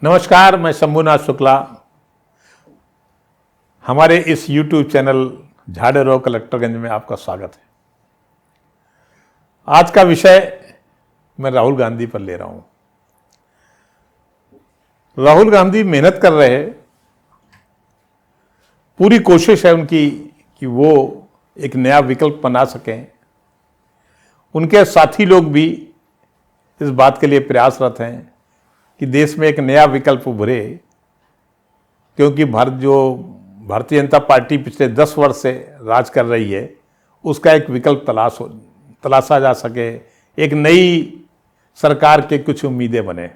नमस्कार, मैं शंभुनाथ शुक्ला। हमारे इस YouTube चैनल झाड़ेरो कलेक्टरगंज में आपका स्वागत है। आज का विषय मैं राहुल गांधी पर ले रहा हूं। राहुल गांधी मेहनत कर रहे हैं, पूरी कोशिश है उनकी कि वो एक नया विकल्प बना सकें। उनके साथी लोग भी इस बात के लिए प्रयासरत हैं कि देश में एक नया विकल्प उभरे, क्योंकि भारतीय जनता पार्टी पिछले 10 वर्ष से राज कर रही है, उसका एक विकल्प तलाशा जा सके, एक नई सरकार के कुछ उम्मीदें बने।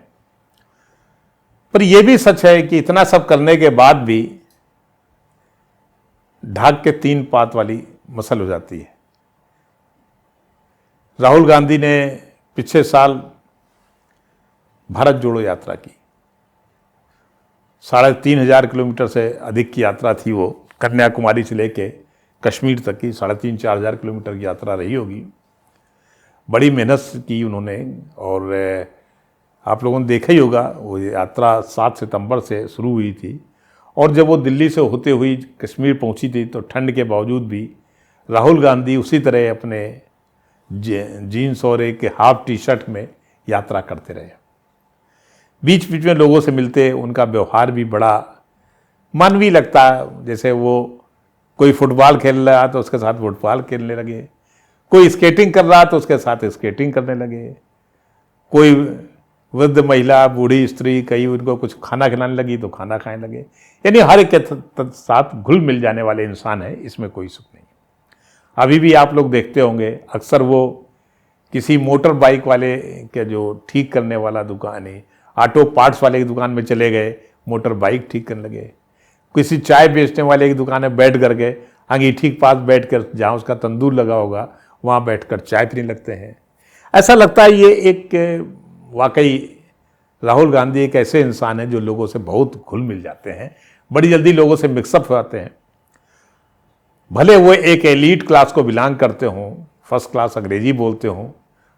पर यह भी सच है कि इतना सब करने के बाद भी ढाक के 3 पात वाली मसल हो जाती है। राहुल गांधी ने पिछले साल भारत जोड़ो यात्रा की। 3,500 किलोमीटर से अधिक की यात्रा थी वो, कन्याकुमारी से लेके कश्मीर तक की 3,500-4,000 किलोमीटर की यात्रा रही होगी। बड़ी मेहनत की उन्होंने, और आप लोगों ने देखा ही होगा वो यात्रा 7 सितंबर से शुरू हुई थी, और जब वो दिल्ली से होते हुई कश्मीर पहुंची थी तो ठंड के बावजूद भी राहुल गांधी उसी तरह अपने जीन्स और एक हाफ टी शर्ट में यात्रा करते रहे। बीच बीच में लोगों से मिलते, उनका व्यवहार भी बड़ा मानवीय लगता है। जैसे वो कोई फुटबॉल खेल रहा तो उसके साथ फुटबॉल खेलने लगे, कोई स्केटिंग कर रहा तो उसके साथ स्केटिंग करने लगे, कोई वृद्ध महिला, बूढ़ी स्त्री कहीं उनको कुछ खाना खिलाने लगी तो खाना खाने लगे। यानी हर एक के साथ घुल मिल जाने वाले इंसान है, इसमें कोई सुख नहीं। अभी भी आप लोग देखते होंगे, अक्सर वो किसी मोटर बाइक वाले के जो ठीक करने वाला दुकान है, ऑटो पार्ट्स वाले की दुकान में चले गए, मोटर बाइक ठीक करने लगे। किसी चाय बेचने वाले की दुकान में बैठ करके अंगीठी के पास बैठ कर, जहाँ उसका तंदूर लगा होगा, वहाँ बैठकर चाय पीने लगते हैं। ऐसा लगता है ये एक वाकई राहुल गांधी एक ऐसे इंसान है जो लोगों से बहुत घुल मिल जाते हैं, बड़ी जल्दी लोगों से मिक्सअप हो जाते हैं। भले वो एक एलीट क्लास को बिलोंग करते हों, फर्स्ट क्लास अंग्रेजी बोलते हों,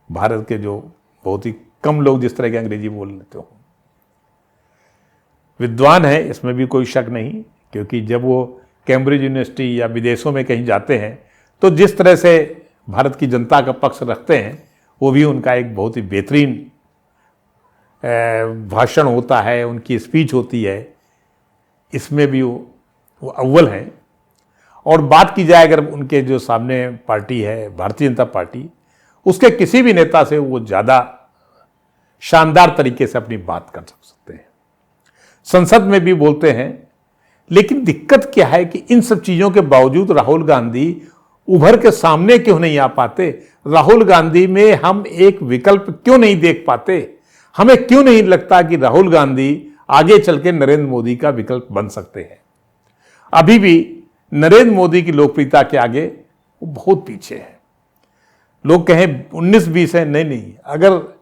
भारत के जो बहुत ही कम लोग जिस तरह के अंग्रेजी बोल लेते हो। विद्वान है, इसमें भी कोई शक नहीं, क्योंकि जब वो कैम्ब्रिज यूनिवर्सिटी या विदेशों में कहीं जाते हैं तो जिस तरह से भारत की जनता का पक्ष रखते हैं, वो भी उनका एक बहुत ही बेहतरीन भाषण होता है, उनकी स्पीच होती है, इसमें भी वो अव्वल हैं। और बात की जाए अगर उनके जो सामने पार्टी है भारतीय जनता पार्टी, उसके किसी भी नेता से वो ज़्यादा शानदार तरीके से अपनी बात कर सकते हैं, संसद में भी बोलते हैं। लेकिन दिक्कत क्या है कि इन सब चीज़ों के बावजूद राहुल गांधी उभर के सामने क्यों नहीं आ पाते? राहुल गांधी में हम एक विकल्प क्यों नहीं देख पाते? हमें क्यों नहीं लगता कि राहुल गांधी आगे चल के नरेंद्र मोदी का विकल्प बन सकते हैं? अभी भी नरेंद्र मोदी की लोकप्रियता के आगे वो बहुत पीछे है। लोग कहें 19-20 है, नहीं, अगर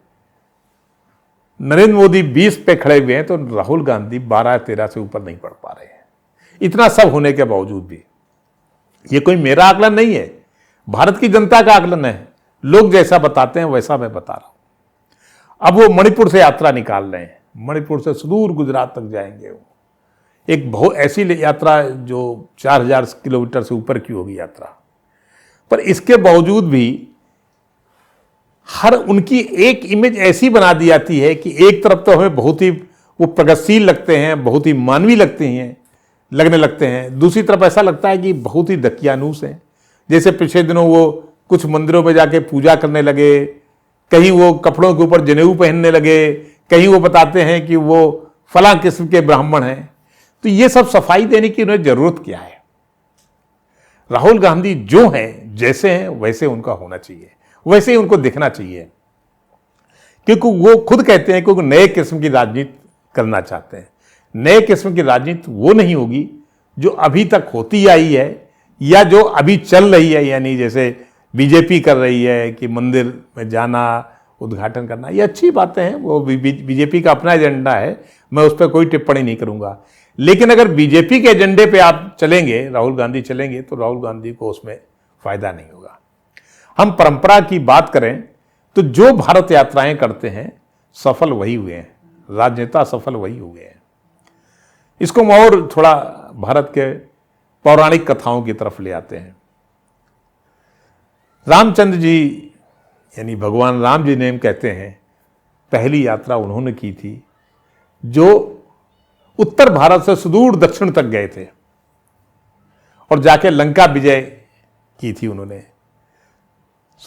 नरेंद्र मोदी 20 पे खड़े हुए हैं तो राहुल गांधी 12-13 से ऊपर नहीं बढ़ पा रहे हैं। इतना सब होने के बावजूद भी ये कोई मेरा आकलन नहीं है, भारत की जनता का आकलन है। लोग जैसा बताते हैं वैसा मैं बता रहा हूं। अब वो मणिपुर से यात्रा निकाल रहे हैं, मणिपुर से सुदूर गुजरात तक जाएंगे। वो एक बहुत ऐसी यात्रा जो 4,000 किलोमीटर से ऊपर की होगी यात्रा, पर इसके बावजूद भी हर उनकी एक इमेज ऐसी बना दी जाती है कि एक तरफ तो हमें बहुत ही वो प्रगतिशील लगते हैं, बहुत ही मानवीय लगने लगते हैं, दूसरी तरफ ऐसा लगता है कि बहुत ही दकियानूस हैं। जैसे पिछले दिनों वो कुछ मंदिरों में जाके पूजा करने लगे, कहीं वो कपड़ों के ऊपर जनेऊ पहनने लगे, कहीं वो बताते हैं कि वो फलां किस्म के ब्राह्मण हैं। तो ये सब सफाई देने की उन्हें जरूरत क्या है? राहुल गांधी जो हैं, जैसे हैं वैसे उनका होना चाहिए, वैसे ही उनको दिखना चाहिए, क्योंकि वो खुद कहते हैं कि वो नए किस्म की राजनीति करना चाहते हैं। नए किस्म की राजनीति वो नहीं होगी जो अभी तक होती आई है या जो अभी चल रही है। यानी जैसे बीजेपी कर रही है कि मंदिर में जाना, उद्घाटन करना, ये अच्छी बातें हैं, वो बीजेपी का अपना एजेंडा है, मैं उस पर कोई टिप्पणी नहीं करूंगा। लेकिन अगर बीजेपी के एजेंडे पे आप चलेंगे, राहुल गांधी चलेंगे, तो राहुल गांधी को उसमें फायदा नहीं होगा। हम परंपरा की बात करें तो जो भारत यात्राएं करते हैं सफल वही हुए हैं। राजनेता सफल वही हुए हैं। इसको हम और थोड़ा भारत के पौराणिक कथाओं की तरफ ले आते हैं। रामचंद्र जी यानी भगवान राम जी ने, हम कहते हैं, पहली यात्रा उन्होंने की थी जो उत्तर भारत से सुदूर दक्षिण तक गए थे और जाके लंका विजय की थी उन्होंने।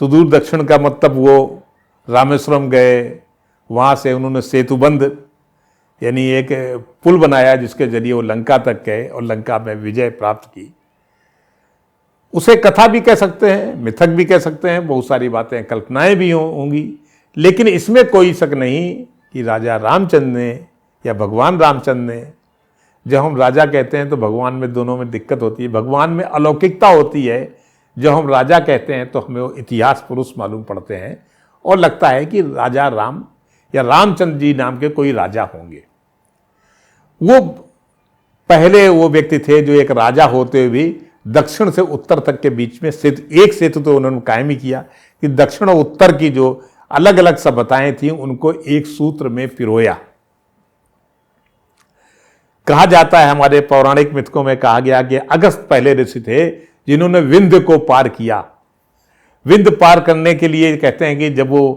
सुदूर दक्षिण का मतलब वो रामेश्वरम गए, वहाँ से उन्होंने सेतुबंध यानी एक पुल बनाया जिसके जरिए वो लंका तक गए और लंका में विजय प्राप्त की। उसे कथा भी कह सकते हैं, मिथक भी कह सकते हैं, बहुत सारी बातें कल्पनाएं भी होंगी, लेकिन इसमें कोई शक नहीं कि राजा रामचंद्र ने या भगवान रामचंद्र ने, जब हम राजा कहते हैं तो भगवान में दोनों में दिक्कत होती है, भगवान में अलौकिकता होती है। जब हम राजा कहते हैं तो हमें वो इतिहास पुरुष मालूम पड़ते हैं और लगता है कि राजा राम या रामचंद्र जी नाम के कोई राजा होंगे। वो पहले वो व्यक्ति थे जो एक राजा होते हुए भी दक्षिण से उत्तर तक के बीच में एक सेतु तो उन्होंने कायम ही किया कि दक्षिण और उत्तर की जो अलग अलग सभ्यताएं थी उनको एक सूत्र में पिरोया। कहा जाता है, हमारे पौराणिक मिथकों में कहा गया कि अगस्त पहले ऋषि थे जिन्होंने विंध्य को पार किया। विंध्य पार करने के लिए कहते हैं कि जब वो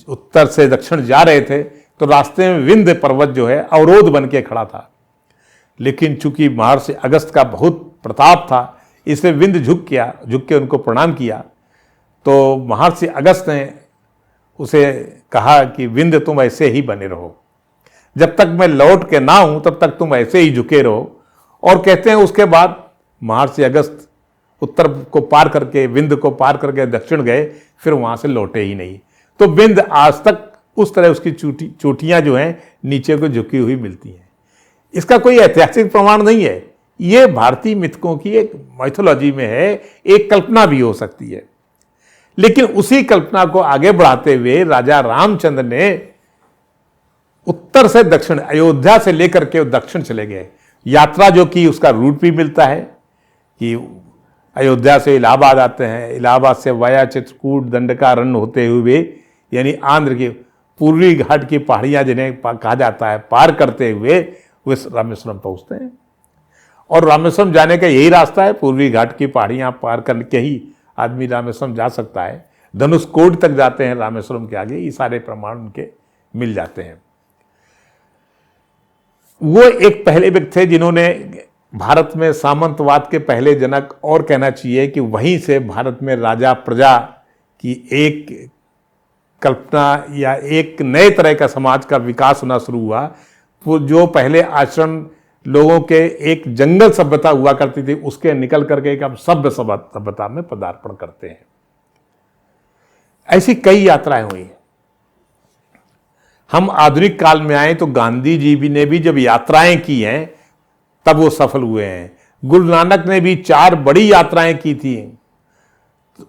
उत्तर से दक्षिण जा रहे थे तो रास्ते में विंध्य पर्वत जो है अवरोध बन के खड़ा था, लेकिन चूंकि महर्षि अगस्त का बहुत प्रताप था इसलिए विंध्य झुक के उनको प्रणाम किया। तो महर्षि अगस्त ने उसे कहा कि विंध्य तुम ऐसे ही बने रहो, जब तक मैं लौट के ना हूं तब तक तुम ऐसे ही झुके रहो। और कहते हैं उसके बाद महर्षि अगस्त उत्तर को पार करके, विंध्य को पार करके दक्षिण गए, फिर वहां से लौटे ही नहीं। तो विंध्य आज तक उस तरह उसकी चोटियां जो हैं नीचे को झुकी हुई मिलती हैं। इसका कोई ऐतिहासिक प्रमाण नहीं है, ये भारतीय मिथकों की एक माइथोलॉजी में है, एक कल्पना भी हो सकती है। लेकिन उसी कल्पना को आगे बढ़ाते हुए राजा रामचंद्र ने उत्तर से दक्षिण, अयोध्या से लेकर के दक्षिण चले गए। यात्रा जो की उसका रूट भी मिलता है कि अयोध्या से इलाहाबाद आते हैं, इलाहाबाद से वाया चित्रकूट दंडकारण्य होते हुए यानी आंध्र के पूर्वी घाट की पहाड़ियां जिन्हें कहा जाता है पार करते हुए वे रामेश्वरम पहुंचते हैं। और रामेश्वरम जाने का यही रास्ता है, पूर्वी घाट की पहाड़ियां पार करके ही आदमी रामेश्वरम जा सकता है। धनुषकोट तक जाते हैं रामेश्वरम के आगे, ये सारे प्रमाण उनके मिल जाते हैं। वो एक पहले व्यक्ति थे जिन्होंने भारत में सामंतवाद के पहले जनक, और कहना चाहिए कि वहीं से भारत में राजा प्रजा की एक कल्पना या एक नए तरह का समाज का विकास होना शुरू हुआ। जो पहले आश्रम लोगों के एक जंगल सभ्यता हुआ करती थी उसके निकल करके एक अब सभ्य सभ्यता में पदार्पण करते हैं। ऐसी कई यात्राएं हुई। हम आधुनिक काल में आए तो गांधी जी भी ने भी जब यात्राएं की हैं तब वो सफल हुए हैं। गुरु नानक ने भी 4 बड़ी यात्राएं की थी,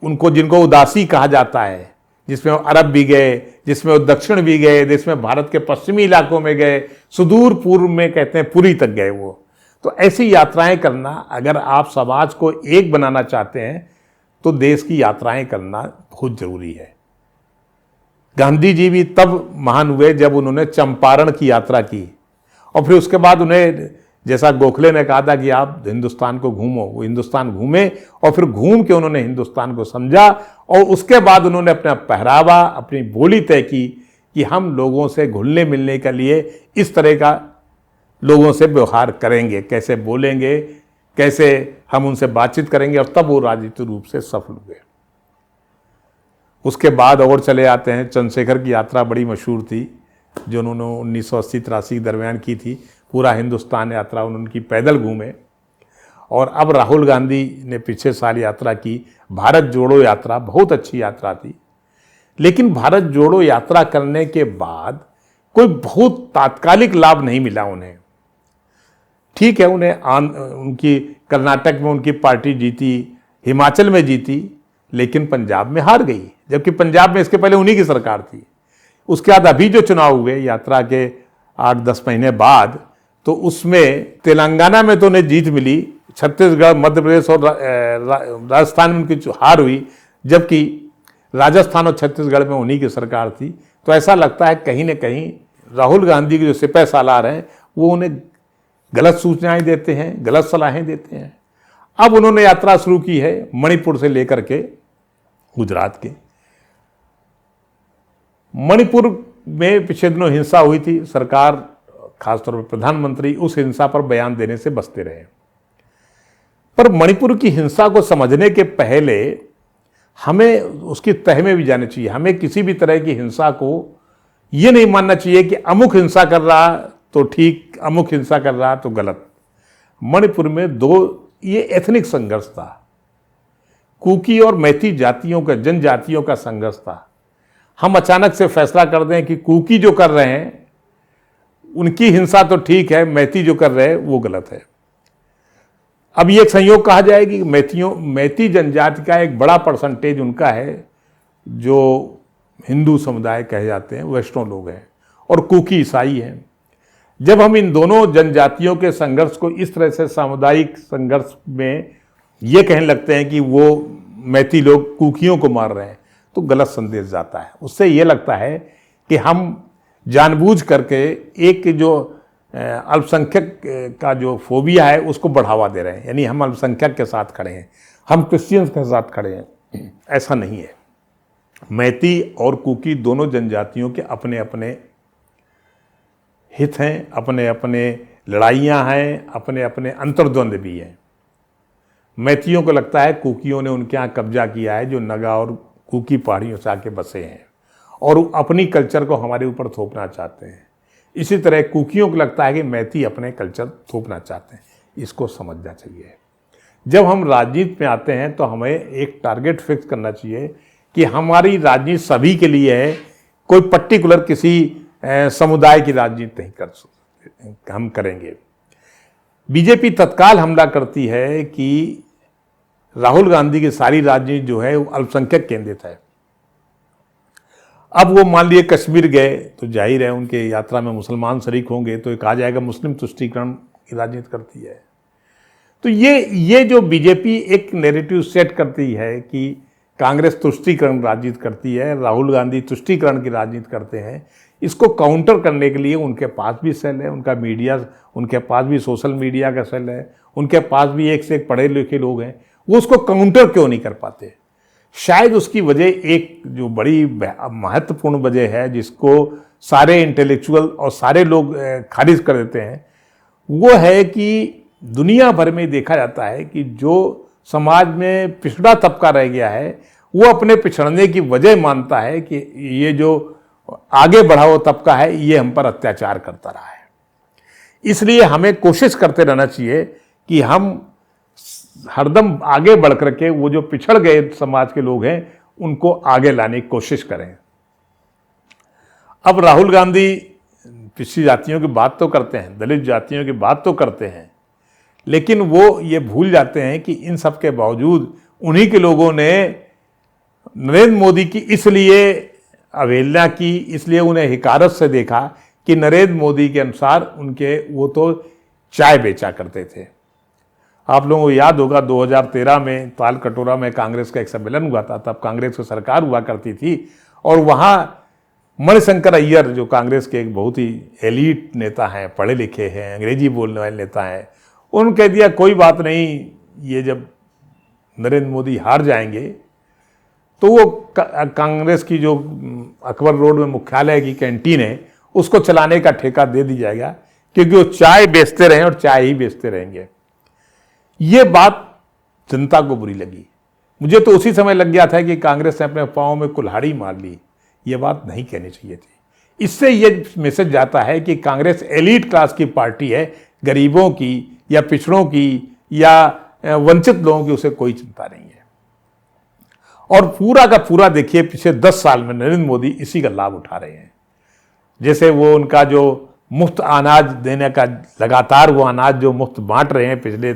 उनको जिनको उदासी कहा जाता है, जिसमें वो अरब भी गए, जिसमें वो दक्षिण भी गए, जिसमें भारत के पश्चिमी इलाकों में गए, सुदूर पूर्व में कहते हैं पुरी तक गए वो। तो ऐसी यात्राएं करना, अगर आप समाज को एक बनाना चाहते हैं तो देश की यात्राएं करना बहुत जरूरी है। गांधी जी भी तब महान हुए जब उन्होंने चंपारण की यात्रा की और फिर उसके बाद उन्हें, जैसा गोखले ने कहा था कि आप हिंदुस्तान को घूमो, वो हिंदुस्तान घूमे और फिर घूम के उन्होंने हिंदुस्तान को समझा और उसके बाद उन्होंने अपना पहरावा, अपनी बोली तय की कि हम लोगों से घुलने मिलने के लिए इस तरह का लोगों से व्यवहार करेंगे, कैसे बोलेंगे, कैसे हम उनसे बातचीत करेंगे, और तब वो राजनीतिक रूप से सफल हुए। उसके बाद और चले आते हैं, चंद्रशेखर की यात्रा बड़ी मशहूर थी जो उन्होंने 1980-83 के दरमियान की थी। पूरा हिंदुस्तान यात्रा उनकी पैदल घूमे। और अब राहुल गांधी ने पिछले साल यात्रा की, भारत जोड़ो यात्रा, बहुत अच्छी यात्रा थी। लेकिन भारत जोड़ो यात्रा करने के बाद कोई बहुत तात्कालिक लाभ नहीं मिला उन्हें। ठीक है, उन्हें उनकी कर्नाटक में उनकी पार्टी जीती, हिमाचल में जीती, लेकिन पंजाब में हार गई, जबकि पंजाब में इसके पहले उन्हीं की सरकार थी। उसके बाद अभी जो चुनाव हुए यात्रा के 8-10 महीने बाद, तो उसमें तेलंगाना में तो उन्हें जीत मिली, छत्तीसगढ़, मध्य प्रदेश और राजस्थान में उनकी हार हुई, जबकि राजस्थान और छत्तीसगढ़ में उन्हीं की सरकार थी। तो ऐसा लगता है कहीं न कहीं राहुल गांधी के जो सिपह सालार हैं वो उन्हें गलत सूचनाएं देते हैं, गलत सलाहें देते हैं। अब उन्होंने यात्रा शुरू की है मणिपुर से लेकर के गुजरात के। मणिपुर में पिछले दिनों हिंसा हुई थी, सरकार खासतौर पर प्रधानमंत्री उस हिंसा पर बयान देने से बचते रहे। पर मणिपुर की हिंसा को समझने के पहले हमें उसकी तह में भी जाना चाहिए। हमें किसी भी तरह की हिंसा को ये नहीं मानना चाहिए कि अमुक हिंसा कर रहा तो ठीक, अमुक हिंसा कर रहा तो गलत। मणिपुर में ये एथनिक संघर्ष था, कुकी और मैती जातियों का, जनजातियों का संघर्ष था। हम अचानक से फैसला कर दें कि कुकी जो कर रहे हैं उनकी हिंसा तो ठीक है, मैती जो कर रहे हैं वो गलत है। अब ये एक संयोग कहा जाए कि मैती जनजाति का एक बड़ा परसेंटेज उनका है जो हिंदू समुदाय कहे जाते हैं, वैष्णव लोग हैं, और कुकी ईसाई हैं। जब हम इन दोनों जनजातियों के संघर्ष को इस तरह से सामुदायिक संघर्ष में ये कहने लगते हैं कि वो मैती लोग कुकियों को मार रहे हैं, तो गलत संदेश जाता है। उससे ये लगता है कि हम जानबूझ करके एक जो अल्पसंख्यक का जो फोबिया है उसको बढ़ावा दे रहे हैं, यानी हम अल्पसंख्यक के साथ खड़े हैं, हम क्रिश्चियंस के साथ खड़े हैं। ऐसा नहीं है। मैती और कुकी दोनों जनजातियों के अपने अपने हित हैं, अपने अपने लड़ाइयाँ हैं, अपने अपने अंतर्द्वंद भी हैं। मैथियों को लगता है कुकियों ने उनके यहाँ कब्जा किया है, जो नगा और कुकी पहाड़ियों से आके बसे हैं, और अपनी कल्चर को हमारे ऊपर थोपना चाहते हैं। इसी तरह कुकियों को लगता है कि मैती अपने कल्चर थोपना चाहते हैं। इसको समझना चाहिए। जब हम राजनीति में आते हैं तो हमें एक टारगेट फिक्स करना चाहिए कि हमारी राजनीति सभी के लिए है, कोई पर्टिकुलर किसी समुदाय की राजनीति नहीं हम करेंगे। बीजेपी तत्काल हमला करती है कि राहुल गांधी की सारी राजनीति जो है वो अल्पसंख्यक केंद्रित है। अब वो मान लिए कश्मीर गए तो जाहिर है उनके यात्रा में मुसलमान शरीक होंगे, तो कहा जाएगा मुस्लिम तुष्टीकरण की राजनीति करती है। तो ये जो बीजेपी एक नैरेटिव सेट करती है कि कांग्रेस तुष्टीकरण राजनीति करती है, राहुल गांधी तुष्टीकरण की राजनीति करते हैं, इसको काउंटर करने के लिए उनके पास भी सेल है, उनका मीडिया, उनके पास भी सोशल मीडिया का सेल है, उनके पास भी एक से एक पढ़े लिखे लोग हैं। वो उसको काउंटर क्यों नहीं कर पाते? शायद उसकी वजह एक जो बड़ी महत्वपूर्ण वजह है जिसको सारे इंटेलेक्चुअल और सारे लोग खारिज कर देते हैं, वो है कि दुनिया भर में देखा जाता है कि जो समाज में पिछड़ा तबका रह गया है वो अपने पिछड़ने की वजह मानता है कि ये जो आगे बढ़ा हुआ तबका है ये हम पर अत्याचार करता रहा है। इसलिए हमें कोशिश करते रहना चाहिए कि हम हरदम आगे बढ़ करके वो जो पिछड़ गए समाज के लोग हैं उनको आगे लाने की कोशिश करें। अब राहुल गांधी पिछड़ी जातियों की बात तो करते हैं, दलित जातियों की बात तो करते हैं, लेकिन वो ये भूल जाते हैं कि इन सब के बावजूद उन्हीं के लोगों ने नरेंद्र मोदी की इसलिए अवहेलना की, इसलिए उन्हें हिकारत से देखा कि नरेंद्र मोदी के अनुसार उनके वो तो चाय बेचा करते थे। आप लोगों को याद होगा 2013 में ताल कटोरा में कांग्रेस का एक सम्मेलन हुआ था, तब कांग्रेस की सरकार हुआ करती थी, और वहाँ मणिशंकर अय्यर जो कांग्रेस के एक बहुत ही एलीट नेता हैं, पढ़े लिखे हैं, अंग्रेजी बोलने वाले नेता हैं, उन्होंने कह दिया कोई बात नहीं, ये जब नरेंद्र मोदी हार जाएंगे तो वो कांग्रेस की जो अकबर रोड में मुख्यालय की कैंटीन है उसको चलाने का ठेका दे दी जाएगा, क्योंकि वो चाय बेचते रहे और चाय ही बेचते रहेंगे। ये बात जनता को बुरी लगी। मुझे तो उसी समय लग गया था कि कांग्रेस ने अपने पाँव में कुल्हाड़ी मार ली। ये बात नहीं कहनी चाहिए थी। इससे ये मैसेज जाता है कि कांग्रेस एलीट क्लास की पार्टी है, गरीबों की या पिछड़ों की या वंचित लोगों की उसे कोई चिंता नहीं है। और पूरा का पूरा देखिए पिछले 10 साल में नरेंद्र मोदी इसी का लाभ उठा रहे हैं। जैसे वो उनका जो मुफ्त अनाज देने का, लगातार वो अनाज जो मुफ्त बांट रहे हैं पिछले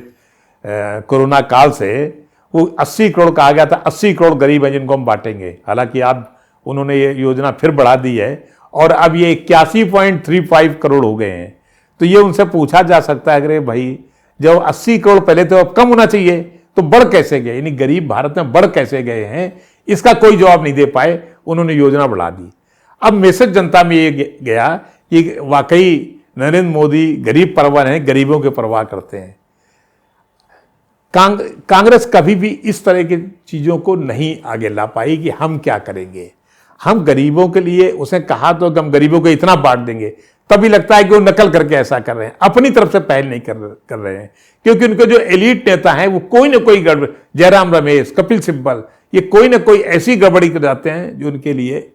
कोरोना काल से, वो 80 करोड़ कहा गया था, 80 करोड़ गरीब हैं जिनको हम बांटेंगे। हालांकि अब उन्होंने ये योजना फिर बढ़ा दी है और अब ये 81.35 करोड़ हो गए हैं। तो ये उनसे पूछा जा सकता है कि भाई जब 80 करोड़ पहले तो अब कम होना चाहिए तो बढ़ कैसे गए, यानी गरीब भारत में बढ़ कैसे गए हैं, इसका कोई जवाब नहीं दे पाए, उन्होंने योजना बढ़ा दी। अब मैसेज जनता में ये गया कि वाकई नरेंद्र मोदी गरीब परवर हैं, गरीबों की परवाह करते हैं। कांग्रेस कभी भी इस तरह की चीज़ों को नहीं आगे ला पाई कि हम क्या करेंगे, हम गरीबों के लिए, उसने कहा तो कि हम गरीबों को इतना बांट देंगे, तभी लगता है कि वो नकल करके ऐसा कर रहे हैं, अपनी तरफ से पहल नहीं कर रहे हैं। क्योंकि उनके जो एलीट नेता हैं वो कोई ना कोई गड़बड़, जयराम रमेश, कपिल सिब्बल, ये कोई ना कोई ऐसी गड़बड़ी कर जाते हैं जो उनके लिए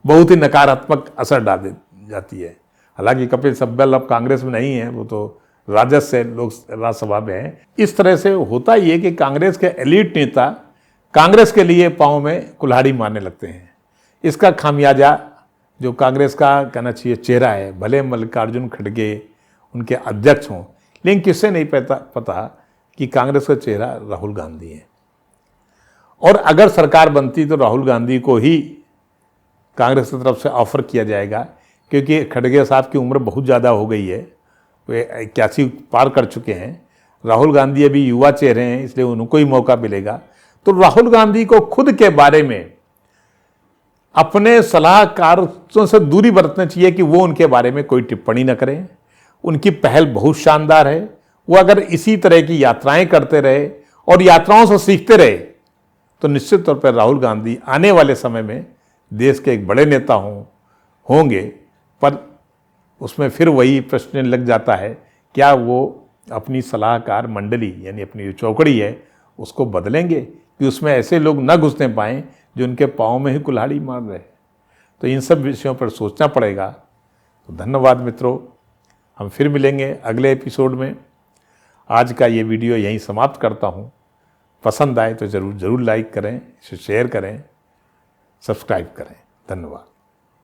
बहुत ही नकारात्मक असर डाल जाती है। हालांकि कपिल सिब्बल अब कांग्रेस में नहीं है, वो तो राजद से राज्यसभा में है। इस तरह से होता ही है कि कांग्रेस के एलीट नेता कांग्रेस के लिए पाँव में कुल्हाड़ी मारने लगते हैं। इसका खामियाजा जो कांग्रेस का कहना चाहिए चेहरा है, भले मल्लिकार्जुन खड़गे उनके अध्यक्ष हों, लेकिन किससे नहीं पता कि कांग्रेस का चेहरा राहुल गांधी है। और अगर सरकार बनती तो राहुल गांधी को ही कांग्रेस की तरफ से ऑफर किया जाएगा, क्योंकि खड़गे साहब की उम्र बहुत ज़्यादा हो गई है, वे 81 पार कर चुके हैं। राहुल गांधी अभी युवा चेहरे हैं, इसलिए उनको ही मौका मिलेगा। तो राहुल गांधी को खुद के बारे में अपने सलाहकारों से दूरी बरतनी चाहिए कि वो उनके बारे में कोई टिप्पणी न करें। उनकी पहल बहुत शानदार है, वो अगर इसी तरह की यात्राएं करते रहे और यात्राओं से सीखते रहे तो निश्चित तौर पर राहुल गांधी आने वाले समय में देश के एक बड़े नेता होंगे। पर उसमें फिर वही प्रश्न लग जाता है, क्या वो अपनी सलाहकार मंडली यानी अपनी जो चौकड़ी है उसको बदलेंगे कि उसमें ऐसे लोग न घुसने पाएँ जो उनके पाँव में ही कुल्हाड़ी मार रहे। तो इन सब विषयों पर सोचना पड़ेगा। तो धन्यवाद मित्रों, हम फिर मिलेंगे अगले एपिसोड में। आज का ये वीडियो यहीं समाप्त करता हूँ। पसंद आए तो ज़रूर लाइक करें, इसे शेयर करें, सब्सक्राइब करें। धन्यवाद।